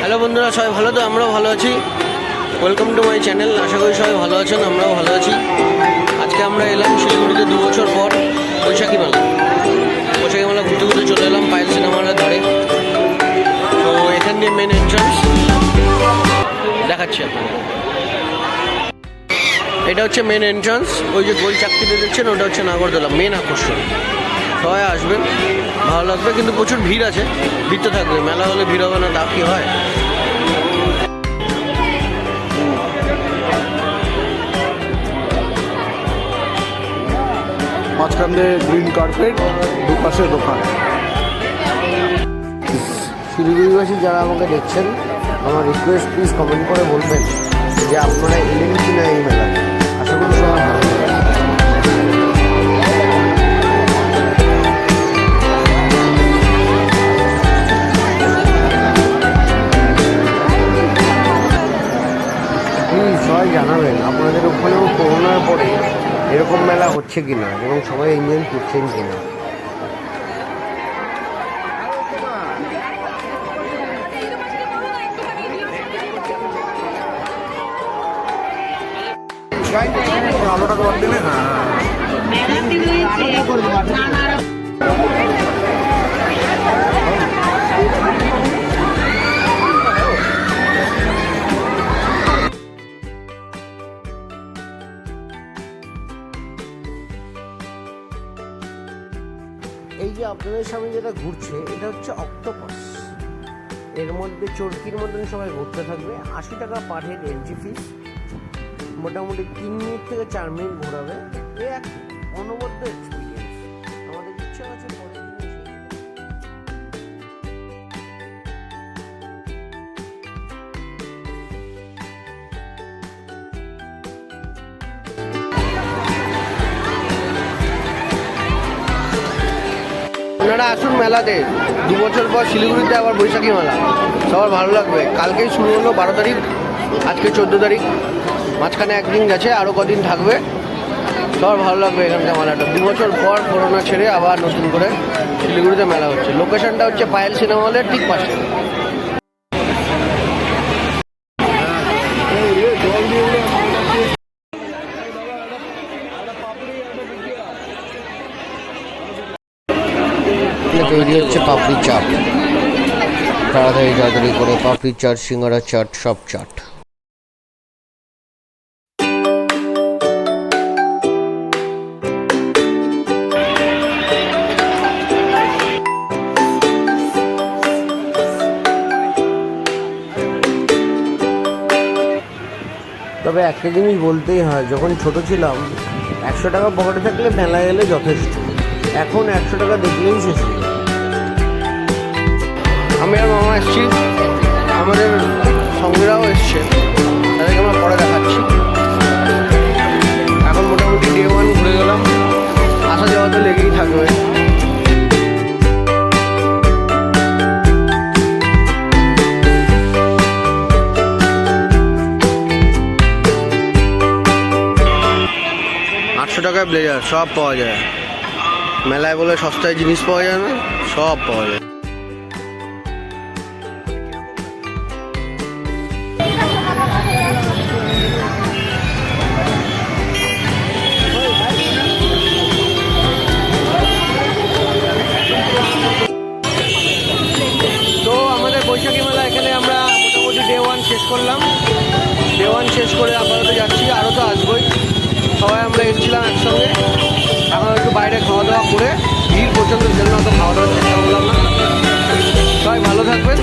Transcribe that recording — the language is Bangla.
হ্যালো বন্ধুরা, সবাই ভালো তো? আমরাও ভালো আছি। Welcome to my channel. আশা করি সবাই ভালো আছেন, আমরাও ভালো আছি। আজকে আমরা এলাম শিলিগুড়িতে 2 বছর পর বৈশাখী মেলা ঘুরতে ঘুরতে চলে এলাম পায়েল সিনেমার ধারে। তো এখান দিয়ে মেন এন্ট্রান্স দেখাচ্ছি আপনাদের। এটা হচ্ছে মেন এন্ট্রান্স। ওই যে গোল চাকরিটা দেখছেন, ওটা হচ্ছে নাগরদোলা, মেন আকর্ষণ। সবাই আসবেন, ভালো লাগবে, কিন্তু প্রচুর ভিড় আছে। ভিড় তো থাকবে, মেলা হলে ভিড় হবে না তা কি হয়? মাঝখান দিয়ে গ্রিন কার্পেট, দুপাশে দোকান। শিলিগুড়িবাসী যারা আমাকে দেখছেন, আমার রিকোয়েস্ট প্লিজ কমেন্ট করে বলবেন যে আপনারা এলেন কি না এই মেলা। আশা করি সবাই ভালো লাগবে। প্লিজ সবাই জানাবেন আপনাদের ওখানেও করোনার পরে এরকম মেলা হচ্ছে কিনা এবং সবাই এনজয় করছেন কিনা। আলোটা তো দিলে না। এই যে আপনাদের সামনে যেটা ঘুরছে, এটা হচ্ছে অক্টোপাস। এর মধ্যে চরকির মতন সবাই ঘুরতে থাকবে। 80 টাকা পার হেড এন্ট্রি ফিস। মোটামুটি 3 মিনিট থেকে 4 মিনিট ঘোরাবে। এ এক অনবদ্য এক্সপিরিয়েন্স। আমাদের ইচ্ছা আছে পরের দিনে আপনারা আসুন মেলাতে। 2 বছর পর শিলিগুড়িতে আবার বৈশাখী মেলা, সবার ভালো লাগবে। কালকেই শুরু হলো 12 তারিখ, আজকে 14 তারিখ, মাঝখানে একদিন গেছে, আরও কদিন থাকবে। সবার ভালো লাগবে এখানকার মেলাটা। 2 বছর পর করোনা ছেড়ে আবার নতুন করে শিলিগুড়িতে মেলা হচ্ছে। লোকেশনটা হচ্ছে পায়েল সিনেমা হলের ঠিক পাশে। তৈরি হচ্ছে পাপড়ি চাট। তাড়াতাড়ি করে পাপড়ি চাট, সিঙ্গারা চাট, সব চাট। তবে একটা জিনিস বলতেই হয়, যখন ছোট ছিলাম 100 টাকা পকেটে থাকলে মেলায় এলে যথেষ্ট। এখন 100 টাকা দেখলেই শেষ। আমি আর মামা এসছি, আমাদের সঙ্গীরাও এসছে, তাদেরকে আমরা পরে দেখাচ্ছি। এখন মোটামুটি ডে 1 ঘুরে গেলাম। আসা যাওয়া তো লেগেই থাকবে। টাকায় ব্লেজার সব পাওয়া যায়। মেলায় বলে সস্তায় জিনিস পাওয়া যায় না, সব পাওয়া যায়। তো আমাদের বৈশাখী মেলা এখানে আমরা মোটামুটি ডে 1 শেষ করলাম। ডে 1 শেষ করে আপাতত যাচ্ছি, আরও তো আসবোই। সবাই আমরা এসেছিলাম একসঙ্গে। এখন একটু বাইরে খাওয়া দাওয়া করে, ভিড় প্রচণ্ড, জন্য অত খাওয়া দাওয়ার চেষ্টা করলাম না। সবাই ভালো থাকবেন।